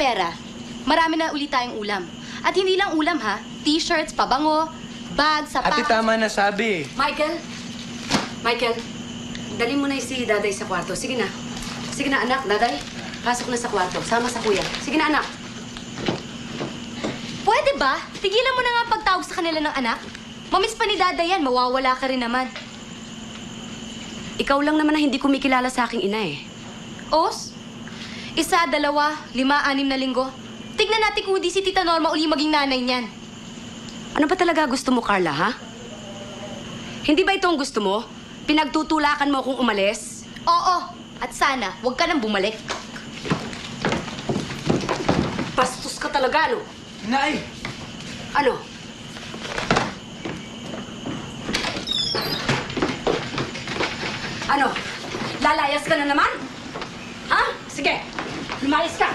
pera, marami na ulit tayong ulam. At hindi lang ulam, ha? T-shirts, pabango, bag, sapatos. Ate, tama na sabi. Michael, dali mo na si Daday sa kwarto. Sige na. Sige na, anak. Daday, pasok na sa kwarto. Sama sa kuya. Sige na, anak. Pwede ba? Tigilan mo na nga ang pagtawag sa kanila ng anak. Mamiss pa ni Dada yan, mawawala ka rin naman. Ikaw lang naman na hindi kumikilala sa aking ina eh. Os? 1, 2, 5, 6 na linggo. Tignan natin kung di si Tita Norma uli maging nanay niyan. Ano ba talaga gusto mo, Carla, ha? Hindi ba ito ang gusto mo? Pinagtutulakan mo akong umalis? Oo, at sana huwag ka nang bumalik. Bastos ka talaga, no? Nay! Ano? Ano? Lalayas ka na naman? Ha? Sige, lumayas ka.